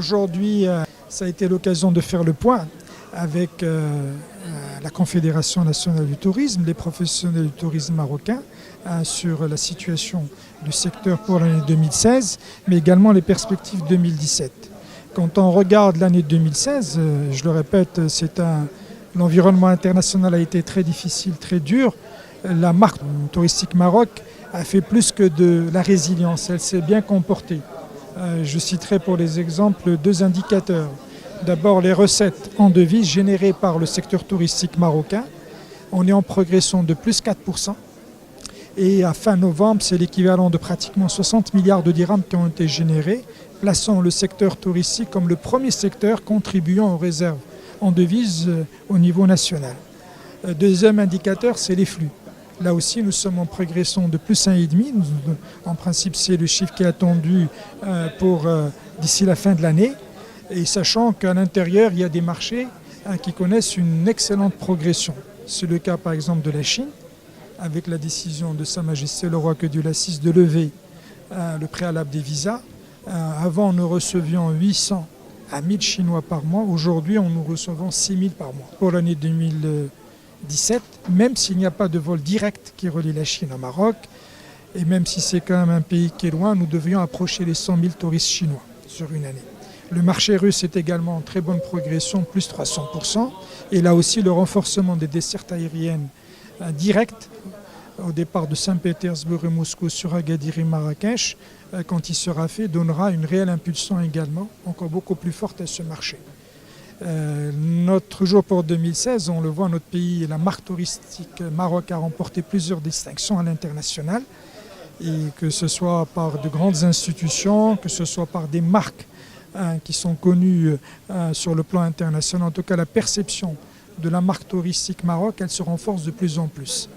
Aujourd'hui, ça a été l'occasion de faire le point avec la Confédération nationale du tourisme, les professionnels du tourisme marocain, sur la situation du secteur pour l'année 2016, mais également les perspectives 2017. Quand on regarde l'année 2016, je le répète, l'environnement international a été très difficile, très dur. La marque touristique Maroc a fait plus que de la résilience, elle s'est bien comportée. Je citerai pour les exemples 2 indicateurs. D'abord, les recettes en devises générées par le secteur touristique marocain. On est en progression de plus 4%. Et à fin novembre, c'est l'équivalent de pratiquement 60 milliards de dirhams qui ont été générés, plaçant le secteur touristique comme le premier secteur contribuant aux réserves en devises au niveau national. Deuxième indicateur, c'est les flux. Là aussi, nous sommes en progression de plus 1,5. En principe, c'est le chiffre qui est attendu d'ici la fin de l'année. Et sachant qu'à l'intérieur, il y a des marchés qui connaissent une excellente progression. C'est le cas par exemple de la Chine, avec la décision de Sa Majesté le Roi que Dieu l'assiste de lever le préalable des visas. Avant, nous recevions 800 à 1000 Chinois par mois. Aujourd'hui, nous recevons 6000 par mois. Pour l'année 2017, même s'il n'y a pas de vol direct qui relie la Chine au Maroc, et même si c'est quand même un pays qui est loin, nous devions approcher les 100 000 touristes chinois sur une année. Le marché russe est également en très bonne progression, plus 300%. Et là aussi, le renforcement des dessertes aériennes directes au départ de Saint-Pétersbourg et Moscou sur Agadir et Marrakech, quand il sera fait, donnera une réelle impulsion également, encore beaucoup plus forte à ce marché. Notre jour pour 2016, on le voit, notre pays, la marque touristique Maroc a remporté plusieurs distinctions à l'international, et que ce soit par de grandes institutions, que ce soit par des marques qui sont connues sur le plan international. En tout cas, la perception de la marque touristique Maroc, elle se renforce de plus en plus.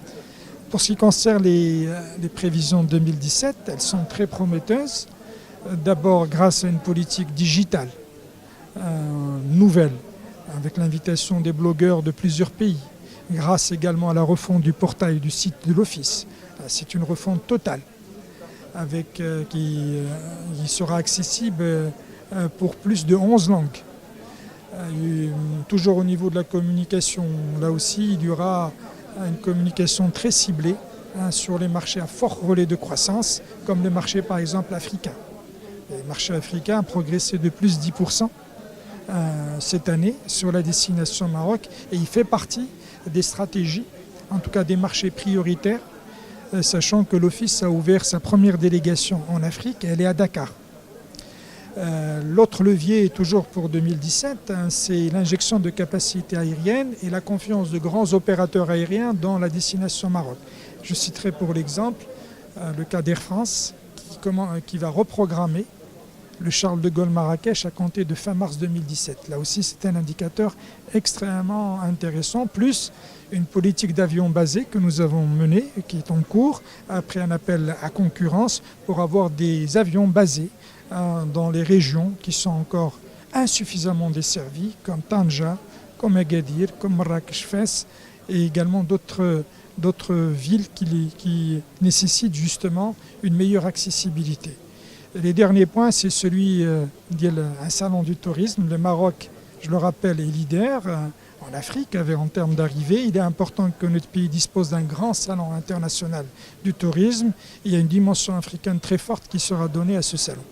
Pour ce qui concerne les prévisions 2017, elles sont très prometteuses. D'abord grâce à une politique digitale nouvelle, avec l'invitation des blogueurs de plusieurs pays, grâce également à la refonte du portail du site de l'Office. C'est une refonte totale, qui sera accessible pour plus de 11 langues. Toujours au niveau de la communication, là aussi, il y aura une communication très ciblée sur les marchés à fort relais de croissance, comme les marchés par exemple africains. Les marchés africains ont progressé de plus 10% cette année sur la destination Maroc, et il fait partie des stratégies, en tout cas des marchés prioritaires, sachant que l'Office a ouvert sa première délégation en Afrique, elle est à Dakar. L'autre levier, toujours pour 2017, c'est l'injection de capacités aériennes et la confiance de grands opérateurs aériens dans la destination Maroc. Je citerai pour l'exemple le cas d'Air France qui va reprogrammer le Charles de Gaulle Marrakech à compter de fin mars 2017. Là aussi, c'est un indicateur extrêmement intéressant, plus une politique d'avions basés que nous avons menée, qui est en cours, après un appel à concurrence pour avoir des avions basés dans les régions qui sont encore insuffisamment desservies, comme Tanja, comme Agadir, comme Marrakech-Fès, et également d'autres villes qui nécessitent justement une meilleure accessibilité. Les derniers points, c'est celui d'un salon du tourisme. Le Maroc, je le rappelle, est leader en Afrique en termes d'arrivée. Il est important que notre pays dispose d'un grand salon international du tourisme. Il y a une dimension africaine très forte qui sera donnée à ce salon.